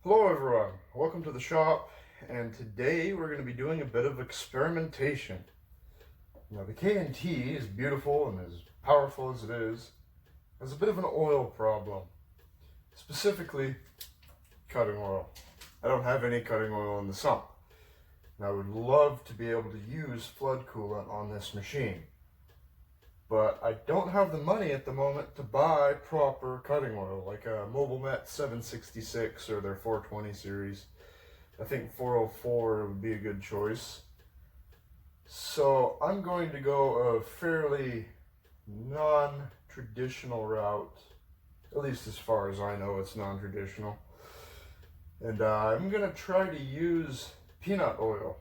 Hello everyone, welcome to the shop, and today we're going to be doing a bit of experimentation. Now the K&T, as beautiful and as powerful as it is, has a bit of an oil problem. Specifically, cutting oil. I don't have any cutting oil in the sump. And I would love to be able to use flood coolant on this machine. But I don't have the money at the moment to buy proper cutting oil, like a Mobilmet 766 or their 420 series. I think 404 would be a good choice. So I'm going to go a fairly non-traditional route, at least as far as I know it's non-traditional. And I'm going to try to use peanut oil.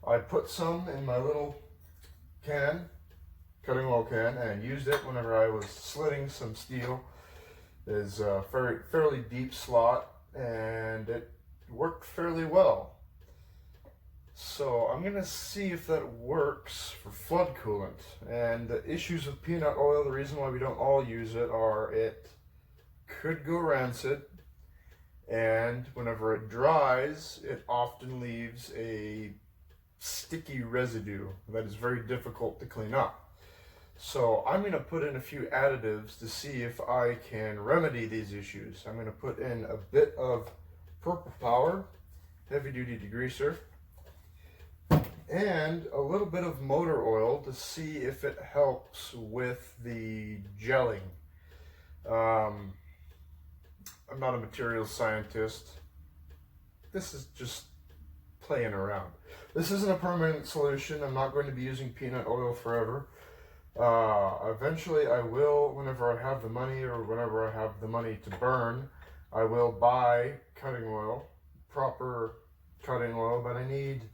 I put some in my little cutting oil can, and used it whenever I was slitting some steel. It's a fairly deep slot, and it worked fairly well. So I'm gonna see if that works for flood coolant. And the issues with peanut oil, the reason why we don't all use it, are it could go rancid, and whenever it dries, it often leaves a sticky residue that is very difficult to clean up. So I'm going to put in a few additives to see if I can remedy these issues. I'm going to put in a bit of Purple Power heavy duty degreaser and a little bit of motor oil to see if it helps with the gelling. I'm not a materials scientist. This is just playing around. This isn't a permanent solution. I'm not going to be using peanut oil forever. Eventually I will, whenever I have the money or whenever I have the money to burn, I will buy cutting oil, proper cutting oil, but I need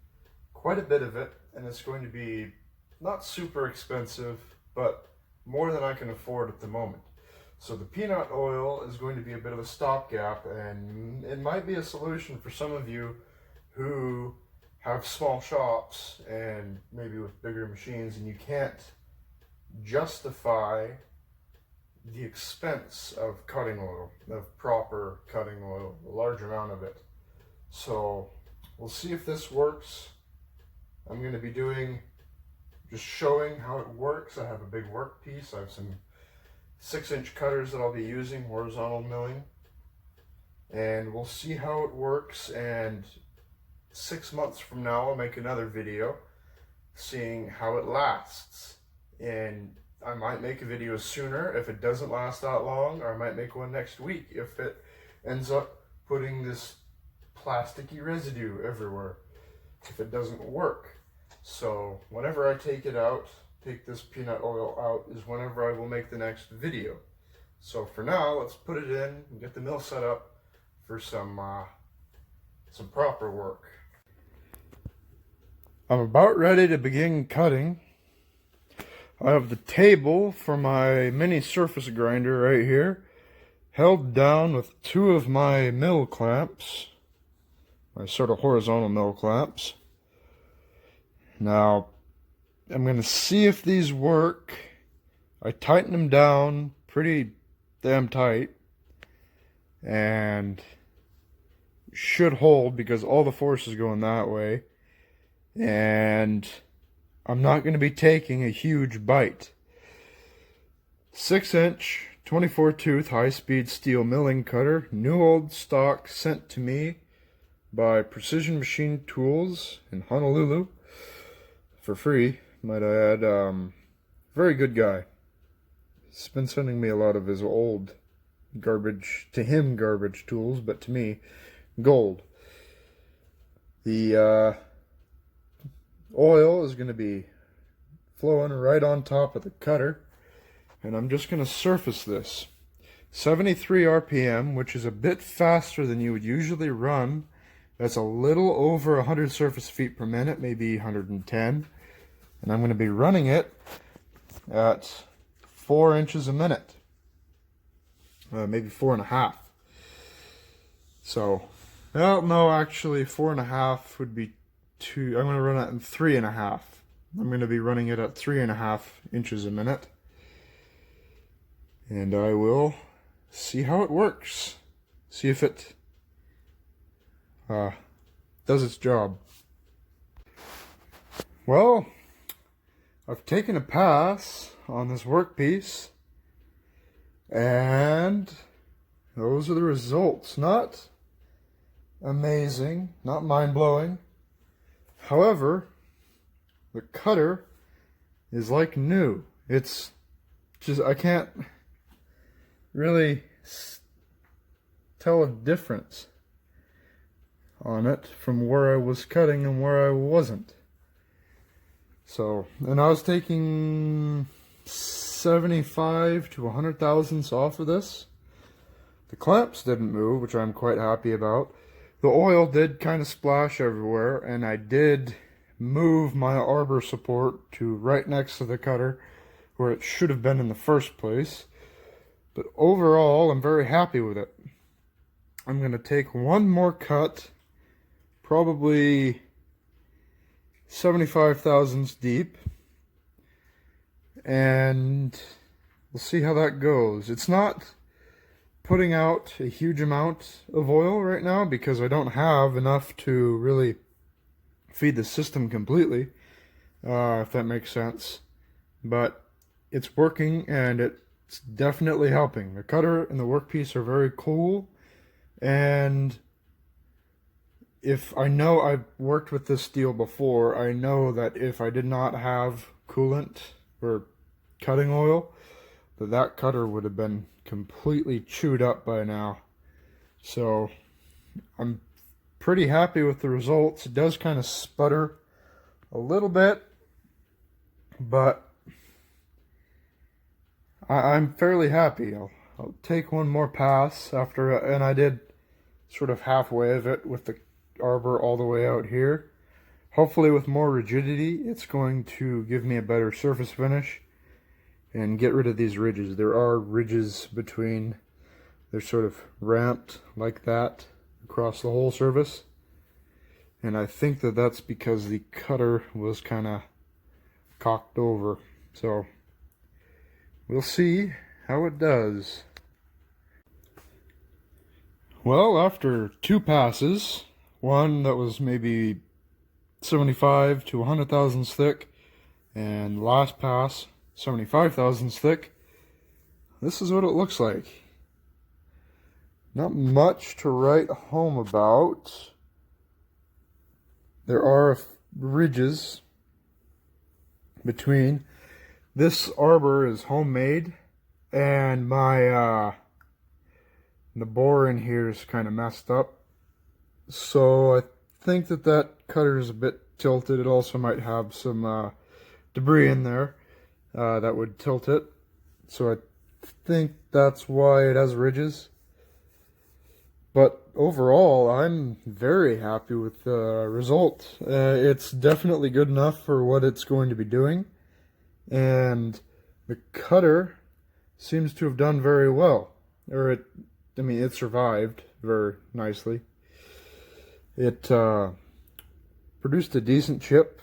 quite a bit of it, and it's going to be not super expensive, but more than I can afford at the moment. So the peanut oil is going to be a bit of a stopgap, and it might be a solution for some of you who have small shops and maybe with bigger machines, and you can't justify the expense of cutting oil, of proper cutting oil, a large amount of it. So we'll see if this works. I'm going to be just showing how it works. I have a big workpiece. I have some 6-inch cutters that I'll be using, horizontal milling, and we'll see how it works. And 6 months from now I'll make another video seeing how it lasts. And I might make a video sooner if it doesn't last that long, or I might make one next week if it ends up putting this plasticky residue everywhere, if it doesn't work. So whenever I take this peanut oil out, is whenever I will make the next video. So for now, let's put it in and get the mill set up for some proper work. I'm about ready to begin cutting. I have the table for my mini surface grinder right here, held down with 2 of my mill clamps, my sort of horizontal mill clamps. Now, I'm going to see if these work. I tighten them down pretty damn tight, and should hold because all the force is going that way. And I'm not going to be taking a huge bite. 6-inch, 24-tooth, high-speed steel milling cutter, new old stock, sent to me by Precision Machine Tools in Honolulu for free, might I add. Very good guy. He's been sending me a lot of his old garbage, to him garbage tools, but to me gold. The oil is going to be flowing right on top of the cutter, and I'm just going to surface this. 73 RPM, which is a bit faster than you would usually run. That's a little over 100 surface feet per minute, maybe 110. And I'm going to be running it at 4 inches a minute, maybe 4.5. So, well, no, actually 4.5 would be I'm going to run it in 3.5. I'm going to be running it at 3.5 inches a minute. And I will see how it works. See if it does its job. Well, I've taken a pass on this workpiece, and those are the results. Not amazing, not mind-blowing. However, the cutter is like new. It's just, I can't really tell a difference on it from where I was cutting and where I wasn't. So, and I was taking 75 to 100 thousandths off of this. The clamps didn't move, which I'm quite happy about. The oil did kind of splash everywhere, and I did move my arbor support to right next to the cutter where it should have been in the first place. But overall, I'm very happy with it. I'm going to take one more cut, probably 75 thousandths deep, and we'll see how that goes. It's not putting out a huge amount of oil right now because I don't have enough to really feed the system completely, if that makes sense. But it's working, and it's definitely helping. The cutter and the workpiece are very cool, and if I know I've worked with this steel before, I know that if I did not have coolant or cutting oil, that cutter would have been completely chewed up by now. So I'm pretty happy with the results. It does kind of sputter a little bit, but I'm fairly happy. I'll take one more pass after, and I did sort of halfway of it with the arbor all the way out here. Hopefully with more rigidity, it's going to give me a better surface finish and get rid of these ridges. There are ridges between, they're sort of ramped like that across the whole surface, and I think that that's because the cutter was kind of cocked over. So we'll see how it does. Well, after two passes, one that was maybe 75 to 100 thousandths thick, and last pass 75 thousandths thick, this is what it looks like. Not much to write home about. There are ridges between. This arbor is homemade, and my the bore in here is kind of messed up. So I think that cutter is a bit tilted. It also might have some debris in there that would tilt it. So I think that's why it has ridges. But overall, I'm very happy with the result. It's definitely good enough for what it's going to be doing. And the cutter seems to have done very well. It survived very nicely. It produced a decent chip,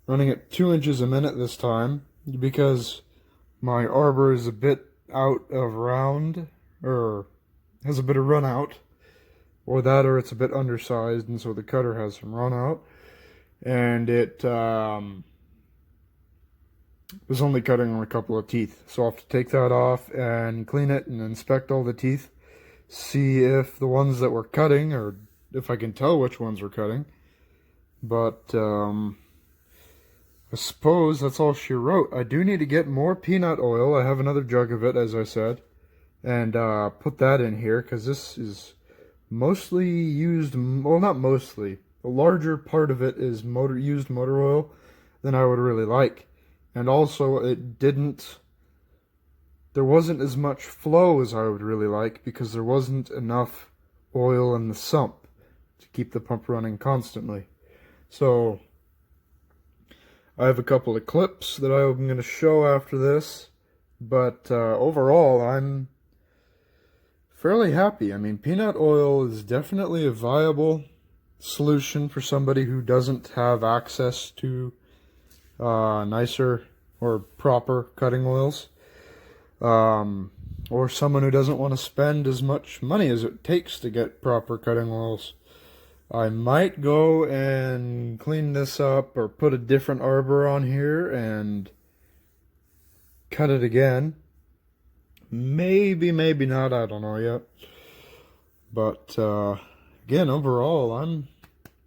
running at 2 inches a minute this time, because my arbor is a bit out of round, or has a bit of run out, or it's a bit undersized, and so the cutter has some run out, and it was only cutting on a couple of teeth. So I'll have to take that off and clean it and inspect all the teeth, see if the ones that were cutting, or if I can tell which ones were cutting. But I suppose that's all she wrote. I do need to get more peanut oil. I have another jug of it, as I said, and put that in here, because this is mostly used, well, not mostly, a larger part of it is used motor oil than I would really like. And also, there wasn't as much flow as I would really like, because there wasn't enough oil in the sump to keep the pump running constantly. So I have a couple of clips that I'm going to show after this, but overall, I'm fairly happy. I mean, peanut oil is definitely a viable solution for somebody who doesn't have access to nicer or proper cutting oils. or someone who doesn't want to spend as much money as it takes to get proper cutting oils, I might go and clean this up or put a different arbor on here and cut it again. Maybe, maybe not, I don't know yet. But again, overall, I'm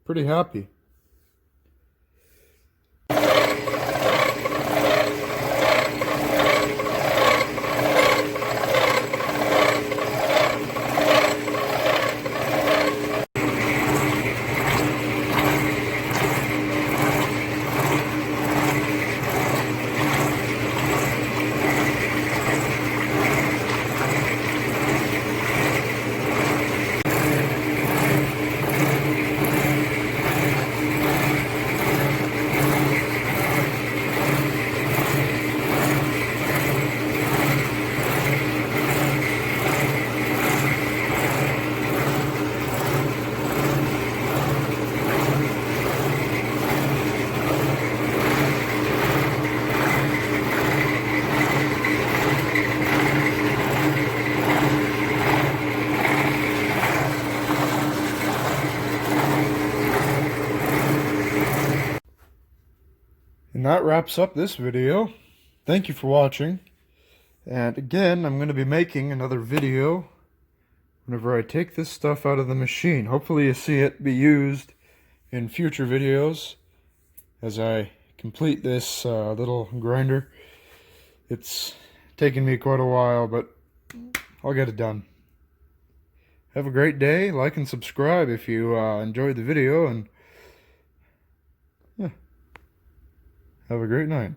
pretty happy. And that wraps up this video. Thank you for watching. And again, I'm going to be making another video whenever I take this stuff out of the machine. Hopefully you see it be used in future videos as I complete this little grinder. It's taken me quite a while, but I'll get it done. Have a great day. Like and subscribe if you enjoyed the video, and yeah, have a great night.